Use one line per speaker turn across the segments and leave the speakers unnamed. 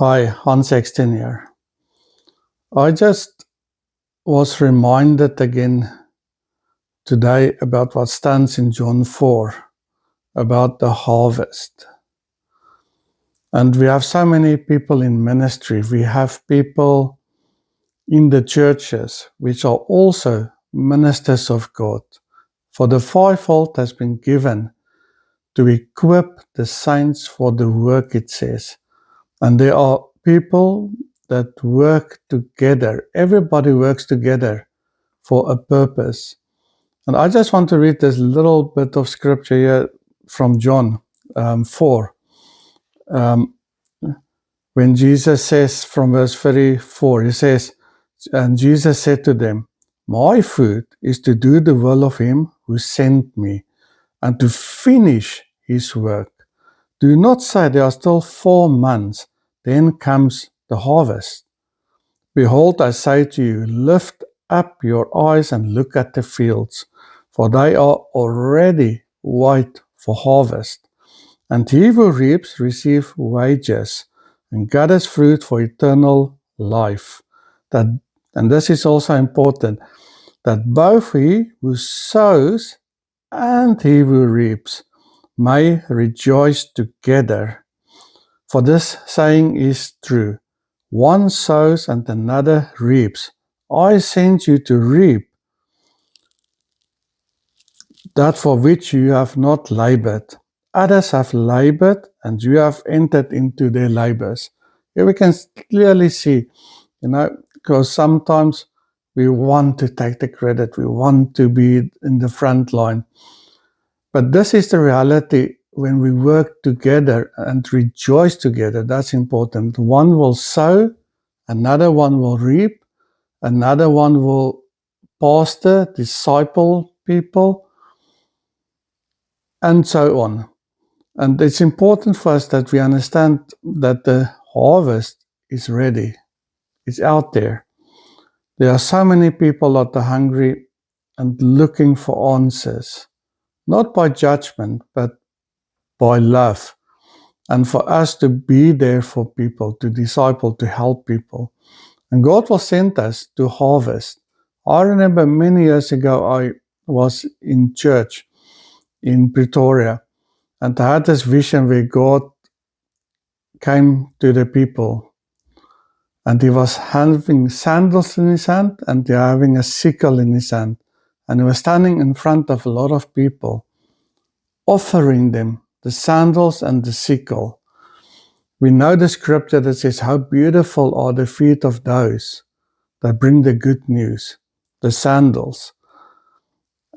Hi, Hans Exton here. I just was reminded again today about what stands in John 4 about the harvest. And we have so many people in ministry. We have people in the churches which are also ministers of God. For the fivefold has been given to equip the saints for the work, it says. And there are people that work together. Everybody works together for a purpose. And I just want to read this little bit of scripture here from John 4. When Jesus says from verse 34, he says, and Jesus said to them, my food is to do the will of him who sent me and to finish his work. Do not say there are still 4 months, then comes the harvest. Behold, I say to you, lift up your eyes and look at the fields, for they are already white for harvest. And he who reaps receives wages and gathers fruit for eternal life. And this is also important, that both he who sows and he who reaps may rejoice together. For this saying is true. One sows and another reaps. I sent you to reap that for which you have not labored. Others have labored, and you have entered into their labors. Here we can clearly see, because sometimes we want to take the credit, we want to be in the front line. But this is the reality when we work together and rejoice together. That's important. One will sow, another one will reap, another one will pastor, disciple people, and so on. And it's important for us that we understand that the harvest is ready. It's out there. There are so many people that are hungry and looking for answers, not by judgment, but by love. And for us to be there for people, to disciple, to help people. And God will send us to harvest. I remember many years ago, I was in church in Pretoria, and I had this vision where God came to the people, and he was having sandals in his hand, and he was having a sickle in his hand, and he was standing in front of a lot of people, offering them the sandals and the sickle. We know the scripture that says, how beautiful are the feet of those that bring the good news, the sandals.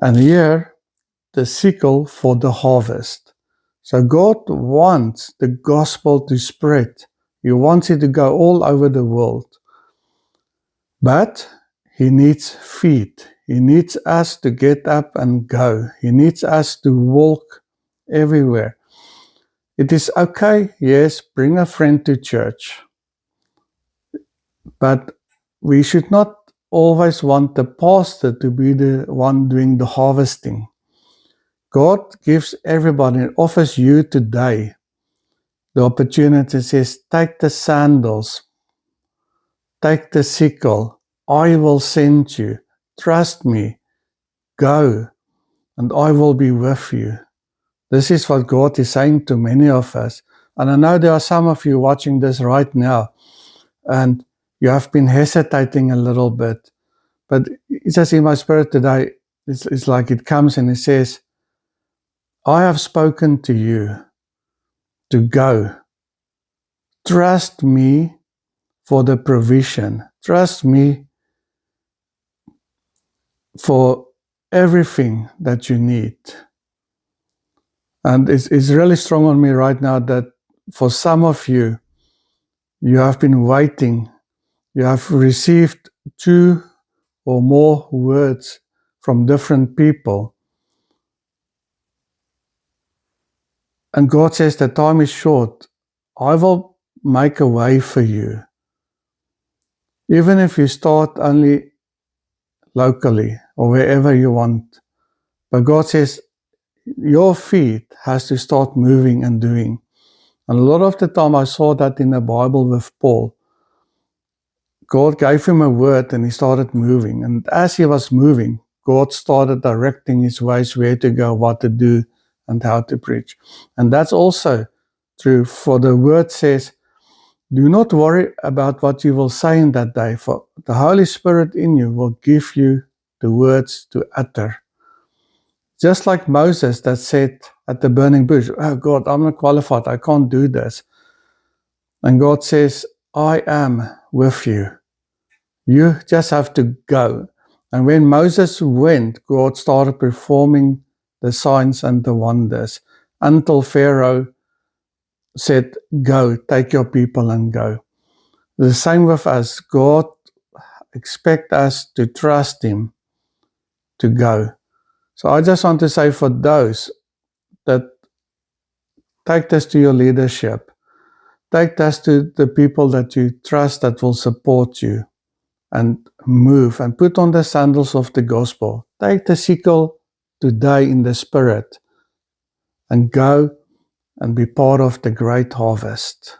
And here, the sickle for the harvest. So God wants the gospel to spread. He wants it to go all over the world. But he needs feet. He needs us to get up and go. He needs us to walk everywhere. It is okay, yes, bring a friend to church. But we should not always want the pastor to be the one doing the harvesting. God gives everybody, and offers you today the opportunity, says, take the sandals, take the sickle, I will send you, trust me, go, and I will be with you. This is what God is saying to many of us. And I know there are some of you watching this right now, and you have been hesitating a little bit. But it's just in my spirit today, it's like it comes and it says, I have spoken to you to go. Trust me for the provision. Trust me for everything that you need. And it's really strong on me right now that for some of you, you have been waiting. You have received 2 or more words from different people. And God says the time is short. I will make a way for you. Even if you start only locally or wherever you want. But God says your feet has to start moving and doing. And a lot of the time I saw that in the Bible with Paul. God gave him a word and he started moving. And as he was moving, God started directing his ways, where to go, what to do, and how to preach. And that's also true, for the word says, do not worry about what you will say in that day, for the Holy Spirit in you will give you the words to utter. Just like Moses that said at the burning bush, oh God, I'm not qualified, I can't do this. And God says, I am with you. You just have to go. And when Moses went, God started performing the signs and the wonders until Pharaoh said, go, take your people and go. The same with us. God expects us to trust him to go. So I just want to say, for those that take this to your leadership, take this to the people that you trust that will support you, and move and put on the sandals of the gospel. Take the sickle today in the spirit and go and be part of the great harvest.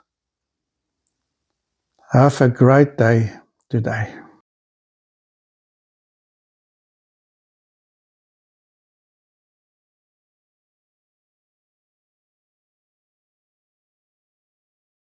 Have a great day today.